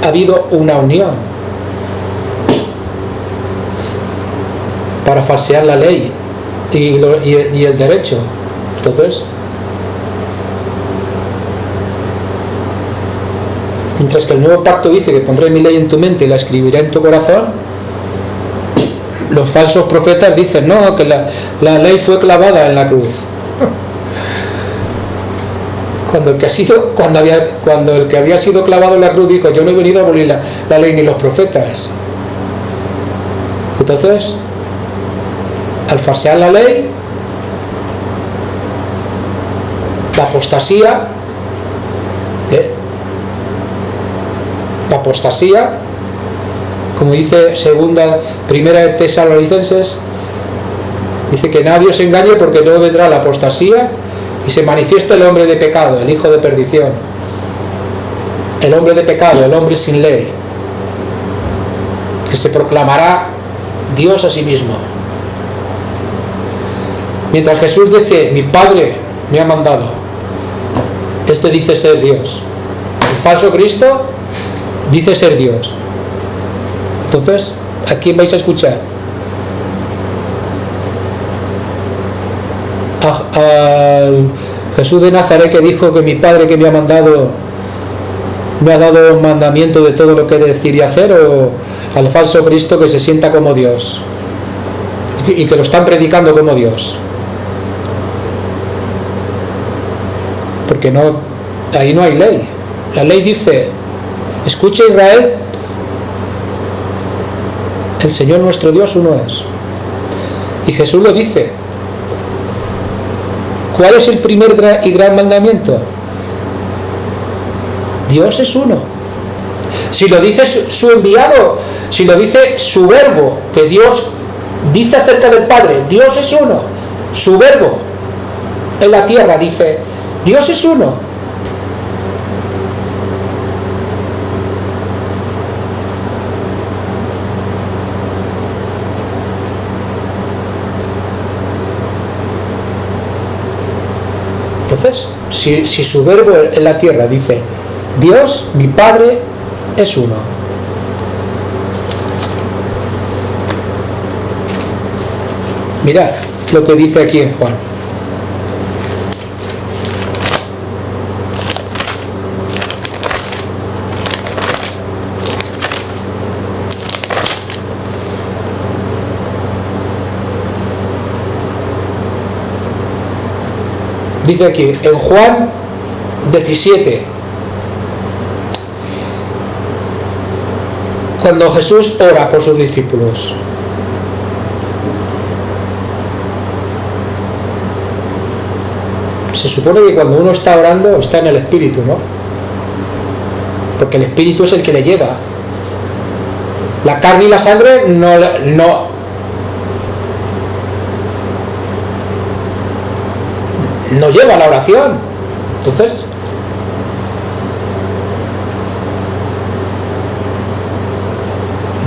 ha habido una unión para falsear la ley y el derecho. Entonces, mientras que el nuevo pacto dice que pondré mi ley en tu mente y la escribiré en tu corazón, los falsos profetas dicen no, que la ley fue clavada en la cruz. Cuando el que había sido clavado en la cruz dijo: yo no he venido a abolir la ley ni los profetas. Entonces, al falsear la ley, la apostasía, como dice primera de Tesalonicenses, dice que nadie os engañe, porque no vendrá la apostasía y se manifiesta el hombre de pecado, el hijo de perdición, el hombre de pecado, el hombre sin ley, que se proclamará Dios a sí mismo. Mientras Jesús dice: mi Padre me ha mandado, este dice ser Dios. El falso Cristo dice ser Dios. Entonces, ¿a quién vais a escuchar? Al Jesús de Nazaret, que dijo que mi Padre que me ha mandado me ha dado un mandamiento de todo lo que he de decir y hacer, o al falso Cristo que se sienta como Dios y que lo están predicando como Dios? Porque ahí no hay ley. La ley dice: escucha, Israel, el Señor nuestro Dios uno es. Y Jesús lo dice. ¿Cuál es el primer y gran mandamiento? Dios es uno. Si lo dice su enviado, si lo dice su verbo, que Dios dice acerca del Padre, Dios es uno. Su verbo en la tierra dice: Dios es uno. Entonces, si su verbo en la tierra dice: Dios, mi Padre, es uno. Mirad lo que dice aquí en Juan. Dice aquí, en Juan 17, cuando Jesús ora por sus discípulos. Se supone que cuando uno está orando está en el Espíritu, ¿no? Porque el Espíritu es el que le lleva. La carne y la sangre no lleva la oración. Entonces,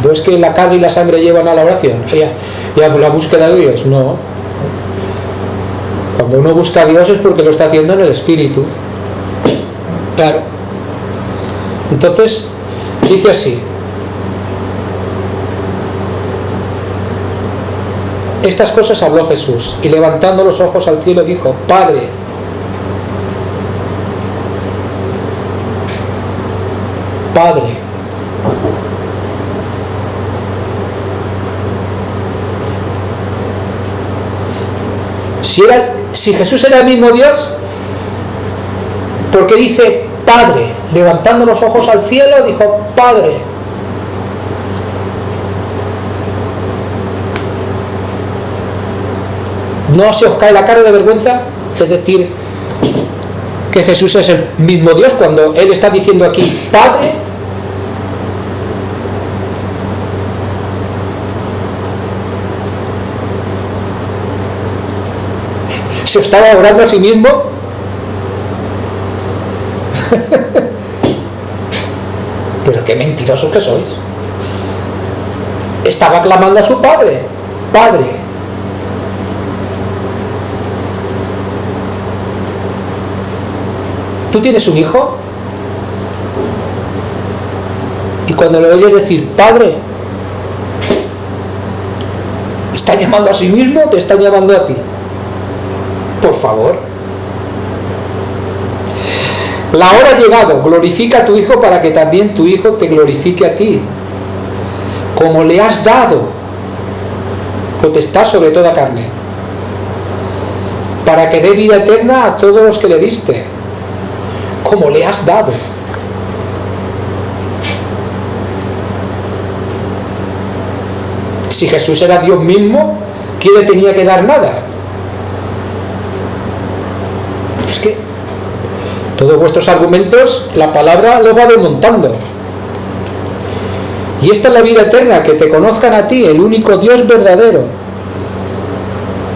¿no es que la carne y la sangre llevan a la oración? Ya la búsqueda de Dios, no. Cuando uno busca a Dios es porque lo está haciendo en el Espíritu. Claro. Entonces, dice así: estas cosas habló Jesús, y levantando los ojos al cielo dijo: Padre, si Jesús era el mismo Dios, ¿por qué dice Padre? Levantando los ojos al cielo dijo Padre. ¿No se os cae la cara de vergüenza? Es decir, que Jesús es el mismo Dios cuando Él está diciendo aquí Padre. ¿Se estaba orando a sí mismo? Pero qué mentirosos que sois. Estaba clamando a su Padre. Padre. ¿Tú tienes un hijo? Y cuando le oyes decir Padre, ¿está llamando a sí mismo o te está llamando a ti? Por favor. La hora ha llegado, glorifica a tu Hijo para que también tu Hijo te glorifique a ti, como le has dado potestad sobre toda carne, para que dé vida eterna a todos los que le diste, como le has dado. Si Jesús era Dios mismo, ¿quién le tenía que dar nada? Es que todos vuestros argumentos, la palabra lo va desmontando. Y esta es la vida eterna, que te conozcan a ti, el único Dios verdadero,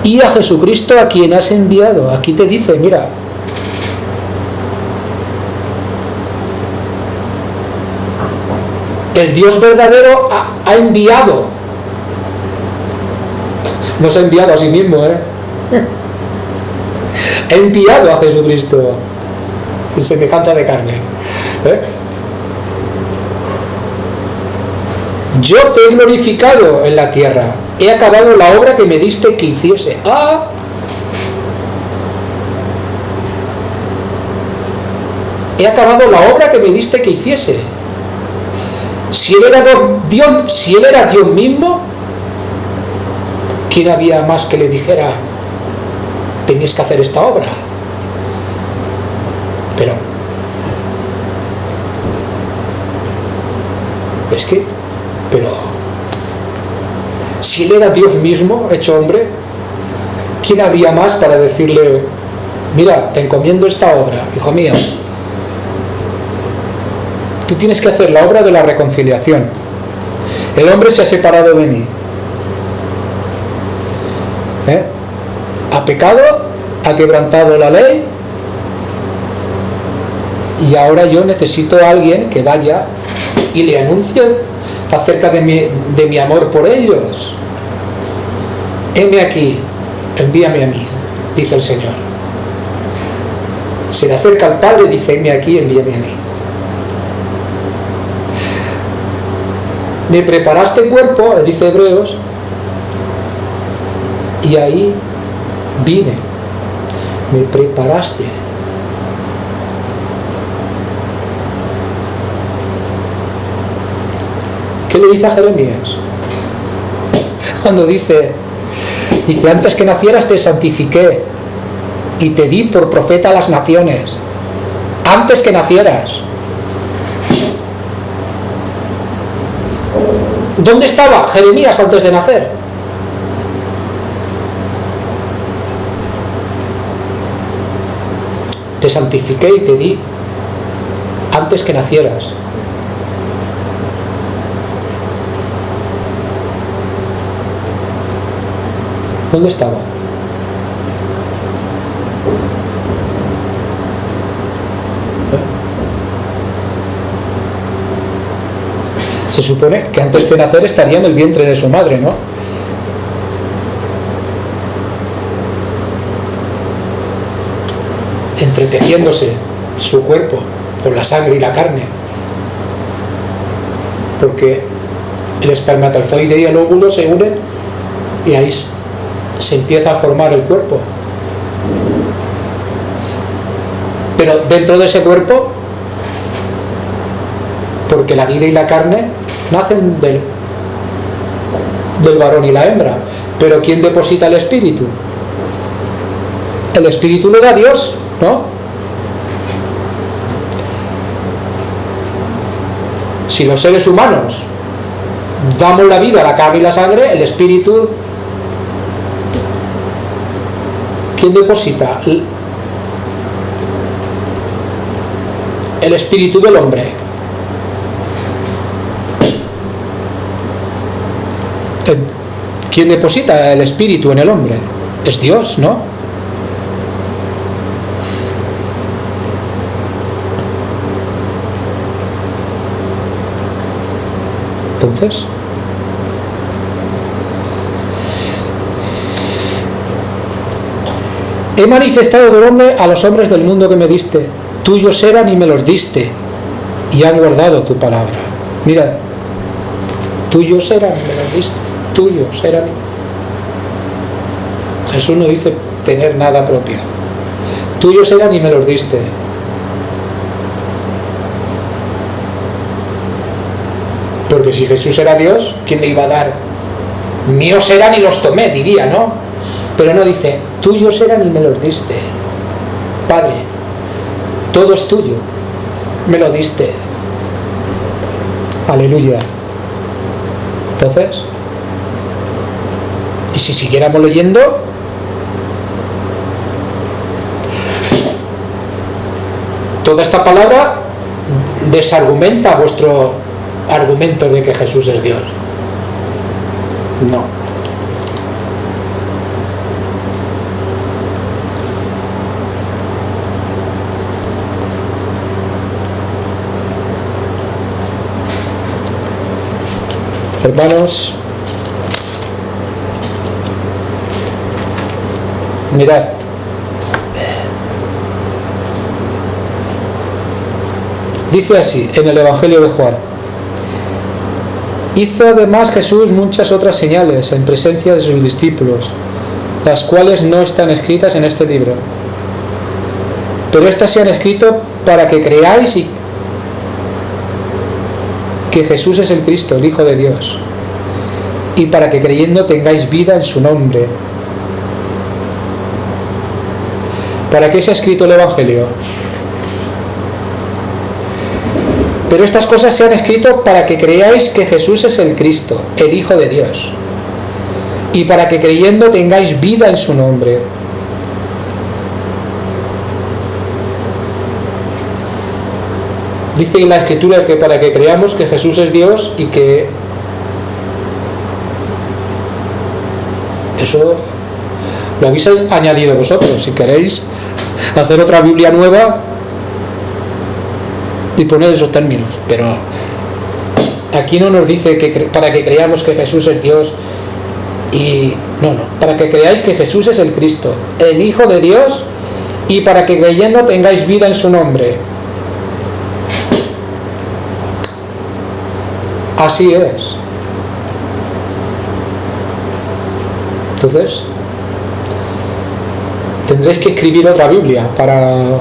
y a Jesucristo a quien has enviado. Aquí te dice, mira, el Dios verdadero ha enviado. No se ha enviado a sí mismo, ha enviado a Jesucristo en semejanza de carne. Yo te he glorificado en la tierra, he acabado la obra que me diste que hiciese. He acabado la obra que me diste que hiciese. Si él era Dios mismo, ¿quién había más que le dijera tenéis que hacer esta obra? Pero si él era Dios mismo hecho hombre, ¿quién había más para decirle mira, te encomiendo esta obra, hijo mío? Tú tienes que hacer la obra de la reconciliación. El hombre se ha separado de mí, ha pecado, ha quebrantado la ley, y ahora yo necesito a alguien que vaya y le anuncie acerca de mi amor por ellos. Heme aquí, envíame a mí, dice el Señor. Se le acerca al Padre y dice, heme aquí, envíame a mí. Me preparaste cuerpo, dice Hebreos, y ahí vine. Me preparaste. ¿Qué le dice a Jeremías? Cuando dice, antes que nacieras te santifiqué, y te di por profeta a las naciones, antes que nacieras. ¿Dónde estaba Jeremías antes de nacer? Te santifiqué y te di antes que nacieras. ¿Dónde estaba? Se supone que antes de nacer estaría en el vientre de su madre, ¿no? Entretejiéndose su cuerpo con la sangre y la carne, porque el espermatozoide y el óvulo se unen y ahí se empieza a formar el cuerpo. Pero dentro de ese cuerpo, porque la vida y la carne nacen del varón y la hembra, pero ¿quién deposita el espíritu? El espíritu lo da Dios, ¿no? Si los seres humanos damos la vida, la carne y la sangre, el espíritu, ¿quién deposita el espíritu del hombre? ¿Quién deposita el espíritu en el hombre? Es Dios, ¿no? Entonces, he manifestado tu nombre a los hombres del mundo que me diste. Tuyos eran y me los diste, y han guardado tu palabra. Mira, tuyos eran y me los diste. Tuyos eran. Jesús no dice tener nada propio. Tuyos eran y me los diste. Porque si Jesús era Dios, ¿quién le iba a dar? Míos eran y los tomé, diría, ¿no? Pero no dice, tuyos eran y me los diste. Padre, todo es tuyo, me lo diste. Aleluya. Entonces, y si siguiéramos leyendo, toda esta palabra desargumenta vuestro argumento de que Jesús es Dios. No. Hermanos, mirad, dice así en el Evangelio de Juan: hizo además Jesús muchas otras señales en presencia de sus discípulos, las cuales no están escritas en este libro, pero estas se han escrito para que creáis y que Jesús es el Cristo, el Hijo de Dios, y para que creyendo tengáis vida en su nombre. ¿Para qué se ha escrito el Evangelio? Pero estas cosas se han escrito para que creáis que Jesús es el Cristo, el Hijo de Dios, y para que creyendo tengáis vida en su nombre. Dice en la Escritura que para que creamos que Jesús es Dios y que eso lo habéis añadido vosotros. Si queréis hacer otra Biblia nueva y poner esos términos, pero aquí no nos dice que para que creamos que Jesús es Dios y no, para que creáis que Jesús es el Cristo, el Hijo de Dios, y para que creyendo tengáis vida en su nombre. Así es. Entonces, tendréis que escribir otra Biblia para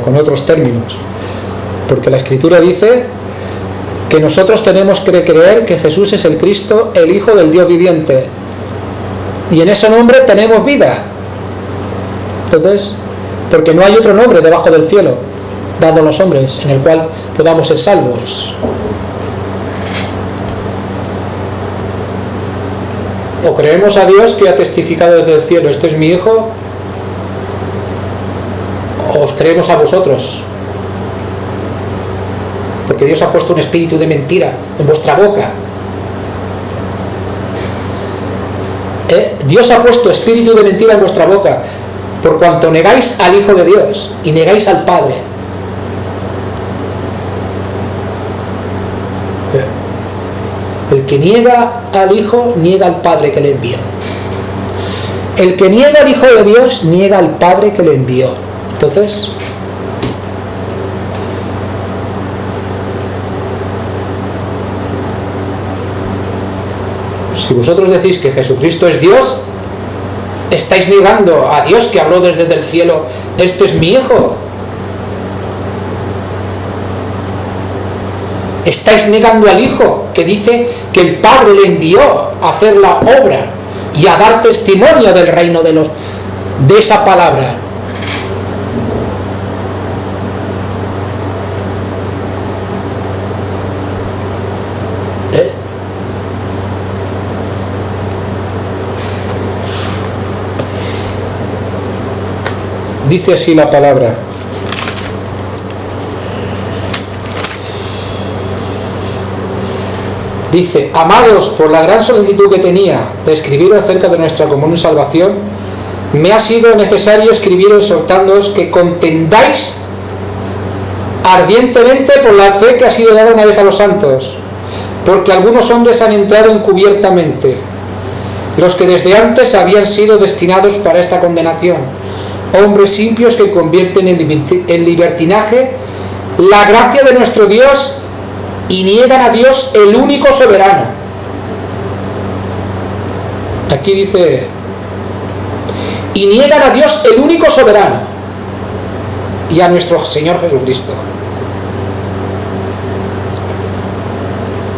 con otros términos, porque la Escritura dice que nosotros tenemos que creer que Jesús es el Cristo, el Hijo del Dios viviente, y en ese nombre tenemos vida. Entonces, porque no hay otro nombre debajo del cielo dado a los hombres en el cual podamos ser salvos. O creemos a Dios que ha testificado desde el cielo, este es mi Hijo, o os creemos a vosotros, porque Dios ha puesto un espíritu de mentira en vuestra boca. Dios ha puesto espíritu de mentira en vuestra boca, por cuanto negáis al Hijo de Dios y negáis al Padre. El que niega al Hijo, niega al Padre que le envió. El que niega al Hijo de Dios, niega al Padre que le envió. Entonces, si vosotros decís que Jesucristo es Dios, estáis negando a Dios que habló desde el cielo, este es mi Hijo. Estáis negando al Hijo, que dice que el Padre le envió a hacer la obra y a dar testimonio del reino de esa palabra. Dice así la palabra: dice, amados, por la gran solicitud que tenía de escribiros acerca de nuestra común salvación, me ha sido necesario escribiros exhortándoos que contendáis ardientemente por la fe que ha sido dada una vez a los santos, porque algunos hombres han entrado encubiertamente, los que desde antes habían sido destinados para esta condenación, hombres impios que convierten en libertinaje la gracia de nuestro Dios y niegan a Dios el único soberano. Aquí dice, y niegan a Dios el único soberano y a nuestro Señor Jesucristo.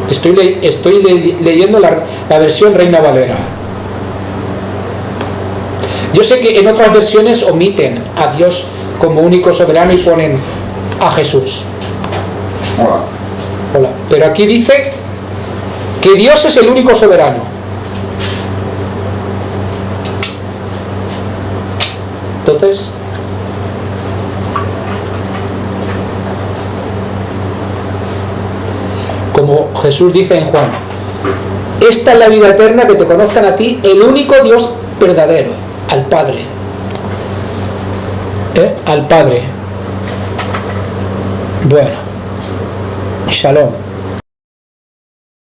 Estoy leyendo la versión Reina Valera. Yo sé que en otras versiones omiten a Dios como único soberano y ponen a Jesús. Hola. Pero aquí dice que Dios es el único soberano. Entonces, como Jesús dice en Juan, esta es la vida eterna, que te conozcan a ti, el único Dios verdadero, al Padre. Al Padre. Bueno, shalom.